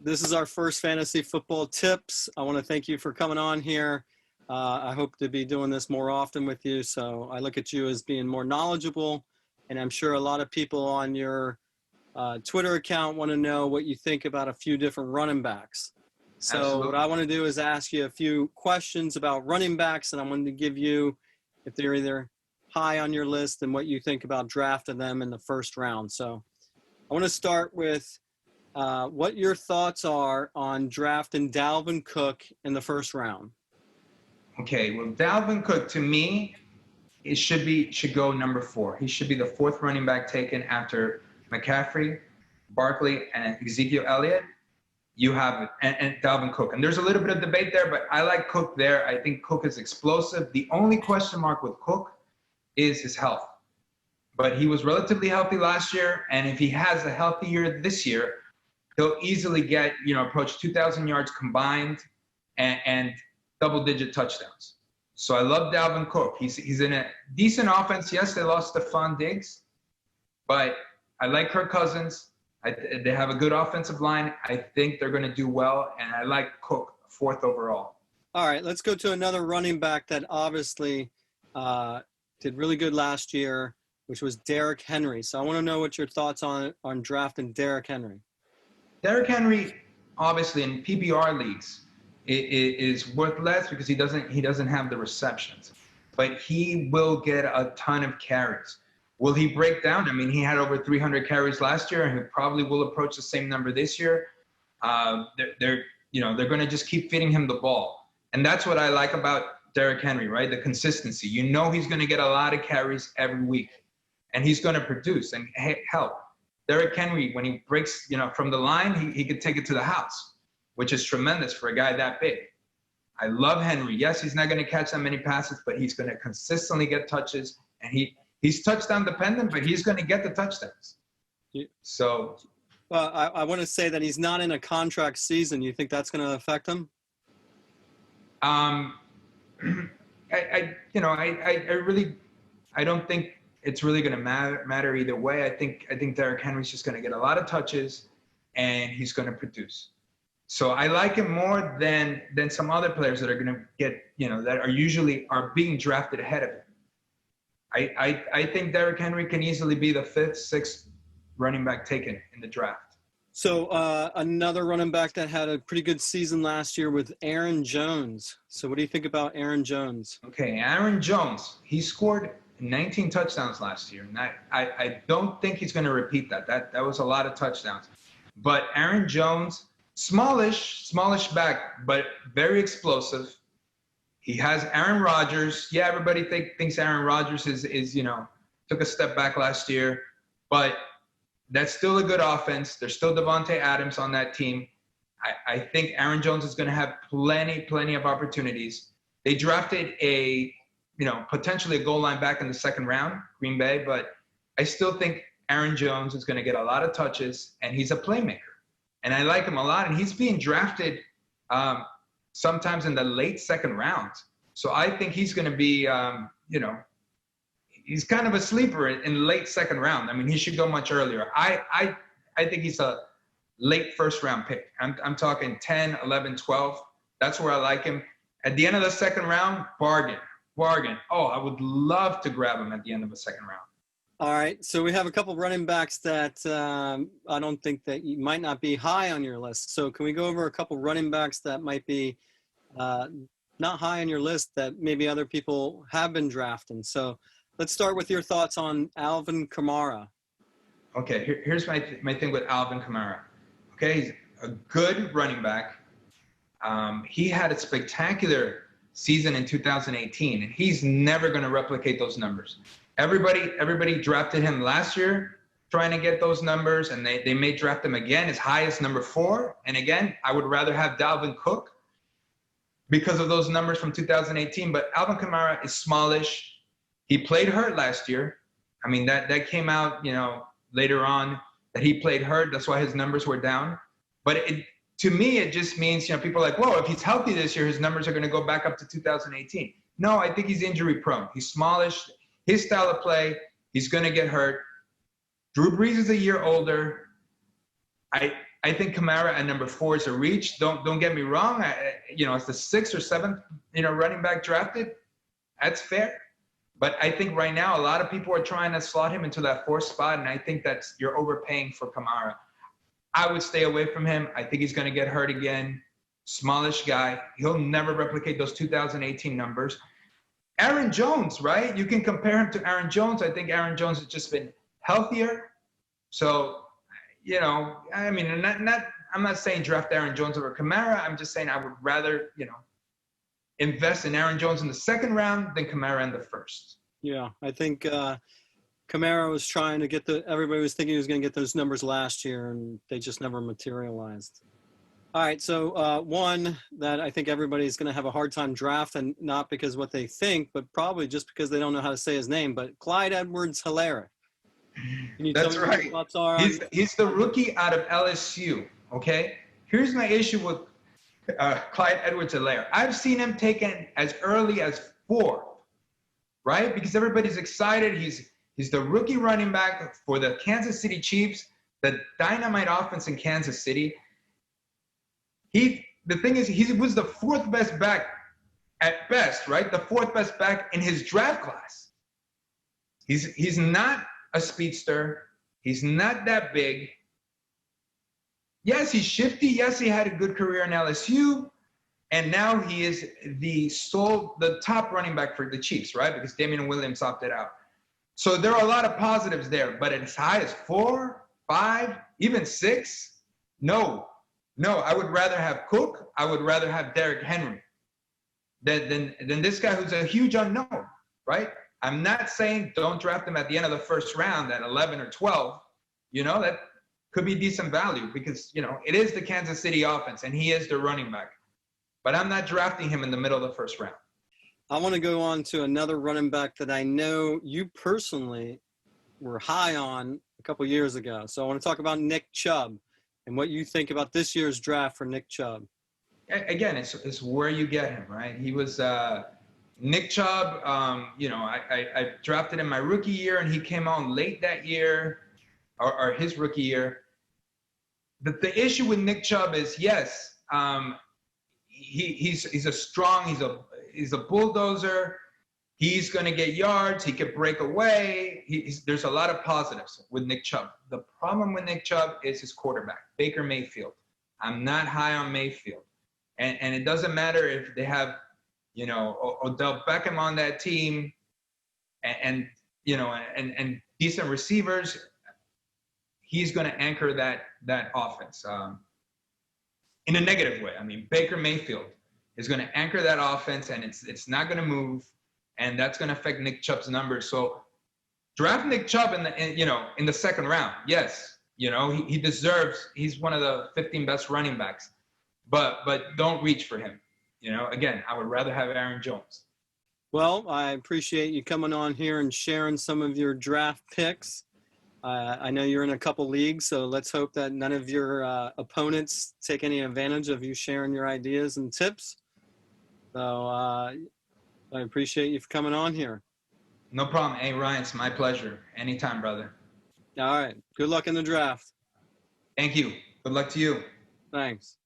This is our first fantasy football tips. I want to thank you for coming on here. I hope to be doing this more often with you. So I look at you as being more knowledgeable, and I'm sure a lot of people on your Twitter account want to know what you think about a few different running backs. So Absolutely. What I want to do is ask you a few questions about running backs, and I'm going to give you, if they're either high on your list, and what you think about drafting them in the first round. So I want to start with what your thoughts are on drafting Dalvin Cook in the first round. Okay, well, Dalvin Cook, to me, it should go number 4. He should be the 4th running back taken after McCaffrey, Barkley, and Ezekiel Elliott. You have and Dalvin Cook. And there's a little bit of debate there, but I like Cook there. I think Cook is explosive. The only question mark with Cook is his health. But he was relatively healthy last year, and if he has a healthy year this year, he'll easily get, approach 2,000 yards combined and double-digit touchdowns. So I love Dalvin Cook. He's in a decent offense. Yes, they lost Stephon Diggs, but I like Kirk Cousins. They have a good offensive line. I think they're going to do well, and I like Cook 4th overall. All right, let's go to another running back that obviously did really good last year, which was Derrick Henry. So I want to know what your thoughts on drafting Derrick Henry. Derrick Henry, obviously in PPR leagues, is worth less because he doesn't have the receptions, but he will get a ton of carries. Will he break down? I mean, he had over 300 carries last year, and he probably will approach the same number this year. They're going to just keep feeding him the ball, and that's what I like about Derrick Henry, right? The consistency. He's going to get a lot of carries every week, and he's going to produce and help. Derrick Henry, when he breaks, from the line, he could take it to the house, which is tremendous for a guy that big. I love Henry. Yes, he's not going to catch that many passes, but he's going to consistently get touches, and he's touchdown dependent, but he's going to get the touchdowns. So, well, I want to say that he's not in a contract season. You think that's going to affect him? I don't think it's really going to matter either way. I think Derrick Henry's just going to get a lot of touches, and he's going to produce. So I like him more than some other players that are going to get, that are being drafted ahead of him. I think Derrick Henry can easily be the 5th, 6th running back taken in the draft. So another running back that had a pretty good season last year with Aaron Jones. So what do you think about Aaron Jones? Okay, Aaron Jones, he scored 19 touchdowns last year, and I don't think he's going to repeat that. That was a lot of touchdowns. But Aaron Jones, smallish back, but very explosive. He has Aaron Rodgers. Yeah, everybody thinks Aaron Rodgers is took a step back last year, but that's still a good offense. There's still Devontae Adams on that team. I think Aaron Jones is going to have plenty of opportunities. They drafted potentially a goal line back in the 2nd round, Green Bay, but I still think Aaron Jones is going to get a lot of touches, and he's a playmaker. And I like him a lot, and he's being drafted sometimes in the late 2nd round. So I think he's going to be, he's kind of a sleeper in late 2nd round. I mean, he should go much earlier. I think he's a late 1st round pick. I'm talking 10, 11, 12. That's where I like him. At the end of the 2nd round, bargain. Oh, I would love to grab him at the end of the 2nd round. All right, so we have a couple running backs that I don't think that you might not be high on your list. So can we go over a couple running backs that might be not high on your list that maybe other people have been drafting? So let's start with your thoughts on Alvin Kamara. Okay, here's my thing with Alvin Kamara. Okay, he's a good running back. He had a spectacular season in 2018, and he's never going to replicate those numbers. Everybody drafted him last year trying to get those numbers, and they may draft him again as high as number 4. And again, I would rather have Dalvin Cook because of those numbers from 2018. But Alvin Kamara is smallish. He played hurt last year. I mean, that came out, later on that he played hurt. That's why his numbers were down. But to me, it just means, people are like, whoa, if he's healthy this year, his numbers are going to go back up to 2018. No, I think he's injury prone. He's smallish. His style of play, he's going to get hurt. Drew Brees is a year older. I think Kamara at number 4 is a reach. Don't get me wrong. It's the 6th or 7th, running back drafted. That's fair. But I think right now a lot of people are trying to slot him into that 4th spot, and I think you're overpaying for Kamara. I would stay away from him. I think he's going to get hurt again. Smallish guy. He'll never replicate those 2018 numbers. Aaron Jones, right? You can compare him to Aaron Jones. I think Aaron Jones has just been healthier. So, I'm not saying draft Aaron Jones over Kamara. I'm just saying I would rather, invest in Aaron Jones in the 2nd round than Kamara in the 1st. Yeah, I think Kamara was trying to everybody was thinking he was going to get those numbers last year, and they just never materialized. All right, so one that I think everybody's going to have a hard time drafting, not because what they think, but probably just because they don't know how to say his name, but Clyde EdwardsHelaire. That's right. He's the rookie out of LSU, okay? Here's my issue with Clyde EdwardsHelaire. I've seen him taken as early as 4, right? Because everybody's excited. He's the rookie running back for the Kansas City Chiefs, the dynamite offense in Kansas City. The thing is, he was the 4th best back at best, right? The 4th best back in his draft class. He's not a speedster. He's not that big. Yes, he's shifty. Yes, he had a good career in LSU. And now he is the top running back for the Chiefs, right? Because Damian Williams opted out. So there are a lot of positives there. But as high as 4, 5, even 6, no. I would rather have Cook. I would rather have Derrick Henry than this guy who's a huge unknown, right? I'm not saying don't draft him at the end of the 1st round at 11 or 12. That could be decent value because, it is the Kansas City offense and he is the running back. But I'm not drafting him in the middle of the 1st round. I want to go on to another running back that I know you personally were high on a couple years ago. So I want to talk about Nick Chubb and what you think about this year's draft for Nick Chubb. Again, it's where you get him, right? He was Nick Chubb. I drafted him my rookie year, and he came on late that year, or his rookie year. The issue with Nick Chubb is, yes, he's a strong, he's a bulldozer. He's going to get yards. He could break away. There's a lot of positives with Nick Chubb. The problem with Nick Chubb is his quarterback, Baker Mayfield. I'm not high on Mayfield. And it doesn't matter if they have, Odell Beckham on that team and decent receivers. He's going to anchor that offense in a negative way. I mean, Baker Mayfield is going to anchor that offense, and it's not going to move. And that's going to affect Nick Chubb's numbers. So draft Nick Chubb in the 2nd round. Yes, he deserves. He's one of the 15 best running backs. But don't reach for him. Again, I would rather have Aaron Jones. Well, I appreciate you coming on here and sharing some of your draft picks. I know you're in a couple leagues, so let's hope that none of your opponents take any advantage of you sharing your ideas and tips. So I appreciate you for coming on here. No problem. Hey, Ryan, it's my pleasure. Anytime, brother. All right. Good luck in the draft. Thank you. Good luck to you. Thanks.